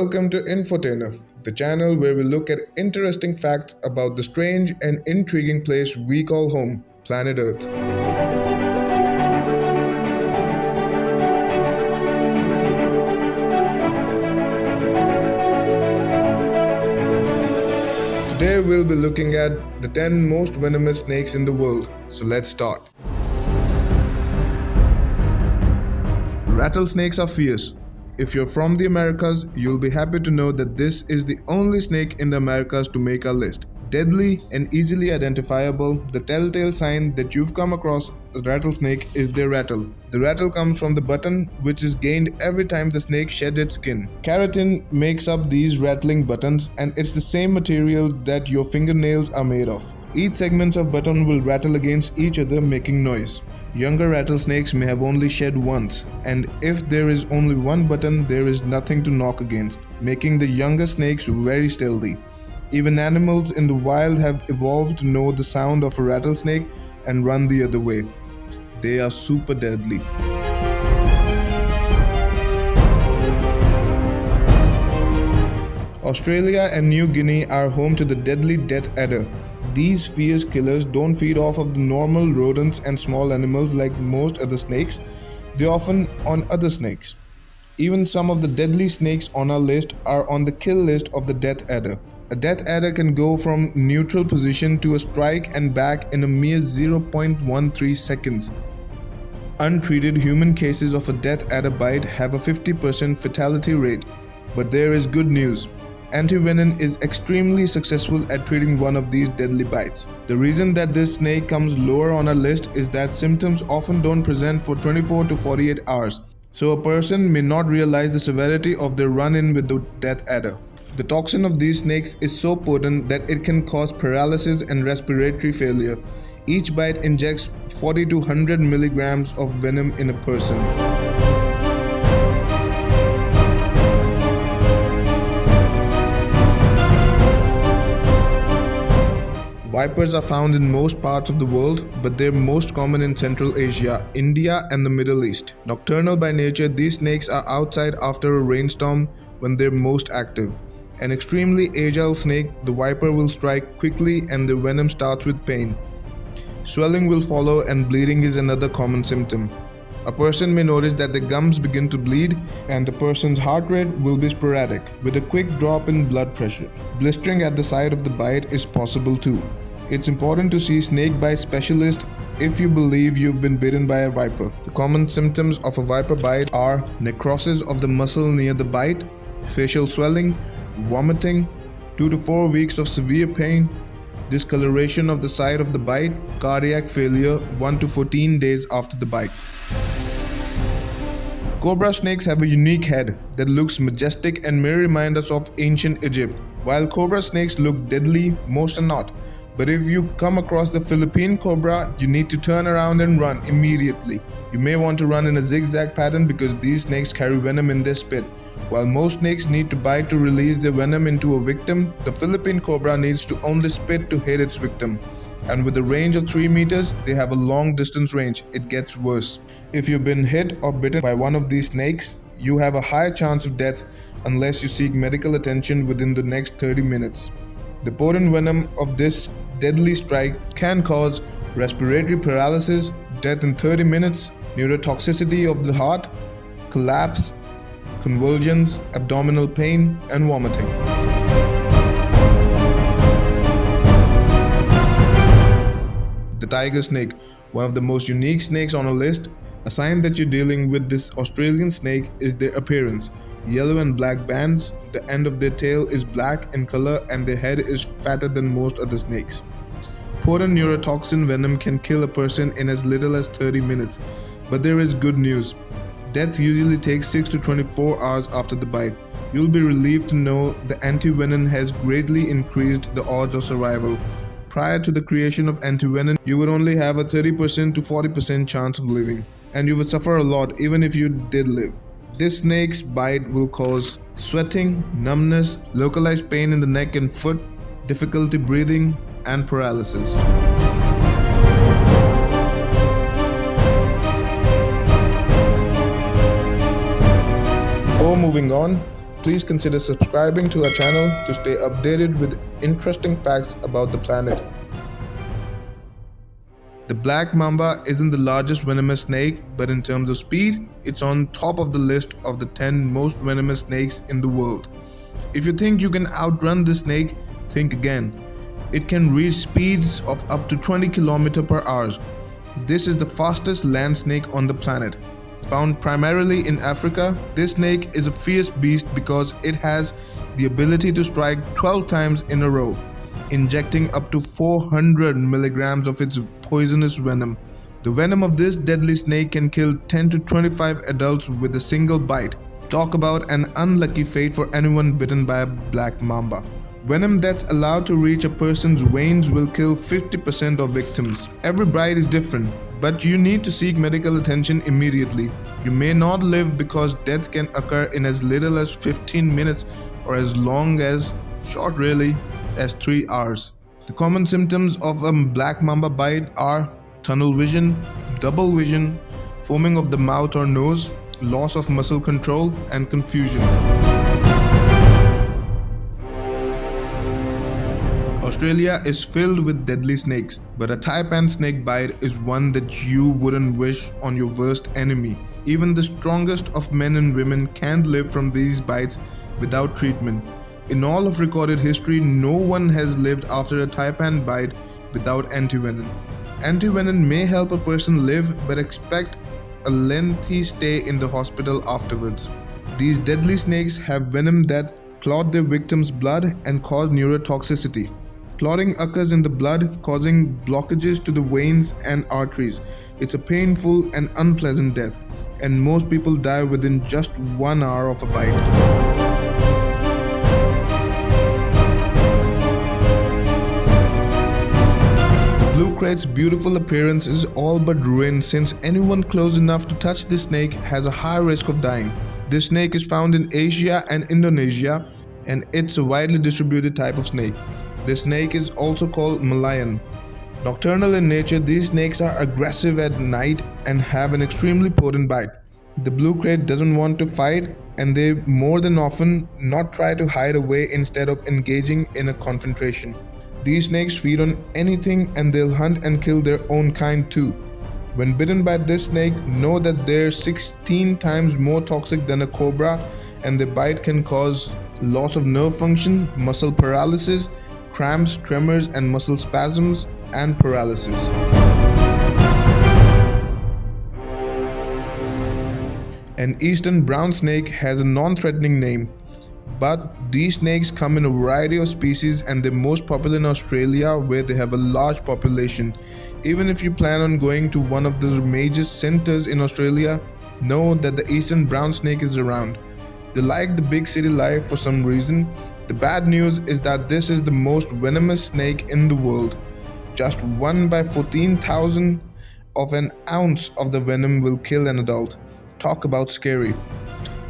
Welcome to Infotainer, the channel where we look at interesting facts about the strange and intriguing place we call home, planet Earth. Today we'll be looking at the 10 most venomous snakes in the world. So let's start. Rattlesnakes are fierce. If you're from the Americas, you'll be happy to know that this is the only snake in the Americas to make our list. Deadly and easily identifiable, the telltale sign that you've come across a rattlesnake is their rattle. The rattle comes from the button, which is gained every time the snake sheds its skin. Keratin makes up these rattling buttons, and it's the same material that your fingernails are made of. Each segment of button will rattle against each other, making noise. Younger rattlesnakes may have only shed once, and if there is only one button, there is nothing to knock against, making the younger snakes very stealthy. Even animals in the wild have evolved to know the sound of a rattlesnake and run the other way. They are super deadly. Australia and New Guinea are home to the deadly death adder. These fierce killers don't feed off of the normal rodents and small animals like most other snakes. They often on other snakes. Even some of the deadly snakes on our list are on the kill list of the death adder. A death adder can go from neutral position to a strike and back in a mere 0.13 seconds. Untreated human cases of a death adder bite have a 50% fatality rate. But there is good news. Antivenom is extremely successful at treating one of these deadly bites. The reason that this snake comes lower on our list is that symptoms often don't present for 24 to 48 hours, so a person may not realize the severity of their run-in with the death adder. The toxin of these snakes is so potent that it can cause paralysis and respiratory failure. Each bite injects 40 to 100 milligrams of venom in a person. Vipers are found in most parts of the world, but they're most common in Central Asia, India, and the Middle East. Nocturnal by nature, these snakes are outside after a rainstorm when they're most active. An extremely agile snake, the viper will strike quickly and the venom starts with pain. Swelling will follow, and bleeding is another common symptom. A person may notice that the gums begin to bleed and the person's heart rate will be sporadic, with a quick drop in blood pressure. Blistering at the site of the bite is possible too. It's important to see snake bite specialist if you believe you've been bitten by a viper. The common symptoms of a viper bite are necrosis of the muscle near the bite, facial swelling, vomiting, 2 to 4 weeks of severe pain, discoloration of the site of the bite, cardiac failure 1 to 14 days after the bite. Cobra snakes have a unique head that looks majestic and may remind us of ancient Egypt. While cobra snakes look deadly, most are not. But if you come across the Philippine cobra, you need to turn around and run immediately. You may want to run in a zigzag pattern because these snakes carry venom in their spit. While most snakes need to bite to release their venom into a victim, the Philippine cobra needs to only spit to hit its victim. And with a range of 3 meters, they have a long distance range. It gets worse. If you've been hit or bitten by one of these snakes, you have a high chance of death unless you seek medical attention within the next 30 minutes. The potent venom of this deadly strike can cause respiratory paralysis, death in 30 minutes, neurotoxicity of the heart, collapse, convulsions, abdominal pain, and vomiting. The tiger snake, one of the most unique snakes on our list. A sign that you're dealing with this Australian snake is their appearance. Yellow and black bands, the end of their tail is black in color and their head is fatter than most other snakes. Potent neurotoxin venom can kill a person in as little as 30 minutes, but there is good news. Death usually takes 6 to 24 hours after the bite. You'll be relieved to know the antivenom has greatly increased the odds of survival. Prior to the creation of antivenom, you would only have a 30% to 40% chance of living, and you would suffer a lot even if you did live. This snake's bite will cause sweating, numbness, localized pain in the neck and foot, difficulty breathing, and paralysis. Before moving on, Please consider subscribing to our channel to stay updated with interesting facts about the planet. The black mamba isn't the largest venomous snake, but in terms of speed, it's on top of the list of the 10 most venomous snakes in the world. If you think you can outrun this snake, think again. It can reach speeds of up to 20 km per hour. This is the fastest land snake on the planet. Found primarily in Africa, this snake is a fierce beast because it has the ability to strike 12 times in a row, injecting up to 400 milligrams of its poisonous venom. The venom of this deadly snake can kill 10 to 25 adults with a single bite. Talk about an unlucky fate for anyone bitten by a black mamba. Venom that's allowed to reach a person's veins will kill 50% of victims. Every bite is different, but you need to seek medical attention immediately. You may not live because death can occur in as little as 15 minutes or as long as, short really, as 3 hours. The common symptoms of a black mamba bite are tunnel vision, double vision, foaming of the mouth or nose, loss of muscle control, and confusion. Australia is filled with deadly snakes, but a Taipan snake bite is one that you wouldn't wish on your worst enemy. Even the strongest of men and women can't live from these bites without treatment. In all of recorded history, no one has lived after a Taipan bite without antivenom. Antivenom may help a person live, but expect a lengthy stay in the hospital afterwards. These deadly snakes have venom that clot their victims' blood and cause neurotoxicity. Clotting occurs in the blood, causing blockages to the veins and arteries. It's a painful and unpleasant death, and most people die within just 1 hour of a bite. Krait's beautiful appearance is all but ruined since anyone close enough to touch this snake has a high risk of dying. This snake is found in Asia and Indonesia, and it's a widely distributed type of snake. This snake is also called Malayan. Nocturnal in nature, these snakes are aggressive at night and have an extremely potent bite. The blue krait doesn't want to fight, and they more than often not try to hide away instead of engaging in a confrontation. These snakes feed on anything, and they'll hunt and kill their own kind too. When bitten by this snake, know that they're 16 times more toxic than a cobra, and the bite can cause loss of nerve function, muscle paralysis, cramps, tremors, and muscle spasms, and paralysis. An eastern brown snake has a non-threatening name, but these snakes come in a variety of species, and they're most popular in Australia, where they have a large population. Even if you plan on going to one of the major centers in Australia, know that the eastern brown snake is around. They like the big city life for some reason. The bad news is that this is the most venomous snake in the world. Just 1 by 14,000 of an ounce of the venom will kill an adult. Talk about scary.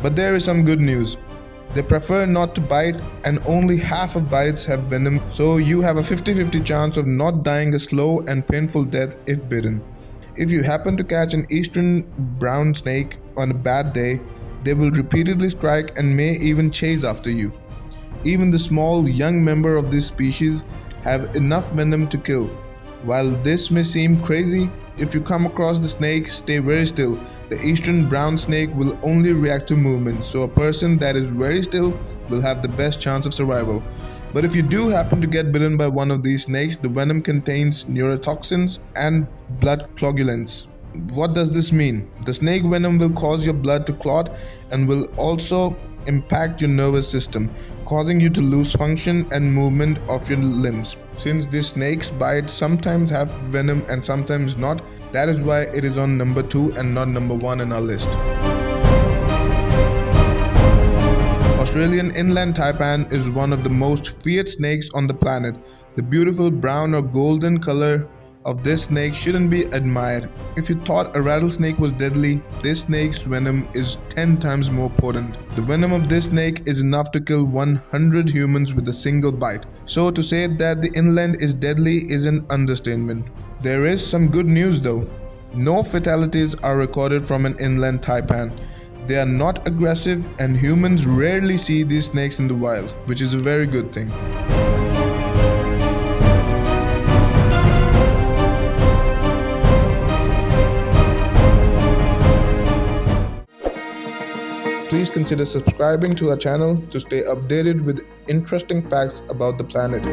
But there is some good news. They prefer not to bite, and only half of bites have venom, so you have a 50-50 chance of not dying a slow and painful death if bitten. If you happen to catch an eastern brown snake on a bad day, they will repeatedly strike and may even chase after you. Even the small young member of this species have enough venom to kill. While this may seem crazy, if you come across the snake, stay very still. The eastern brown snake will only react to movement, so a person that is very still will have the best chance of survival. But if you do happen to get bitten by one of these snakes, the venom contains neurotoxins and blood coagulants. What does this mean? The snake venom will cause your blood to clot and will also impact your nervous system, causing you to lose function and movement of your limbs. Since these snakes bite sometimes have venom and sometimes not, that is why it is on number 2 and not number 1 in our list. Australian inland taipan is one of the most feared snakes on the planet. The beautiful brown or golden color of this snake shouldn't be admired. If you thought a rattlesnake was deadly, this snake's venom is 10 times more potent. The venom of this snake is enough to kill 100 humans with a single bite. So to say that the inland is deadly is an understatement. There is some good news though. No fatalities are recorded from an inland taipan. They are not aggressive, and humans rarely see these snakes in the wild, which is a very good thing. Please consider subscribing to our channel to stay updated with interesting facts about the planet.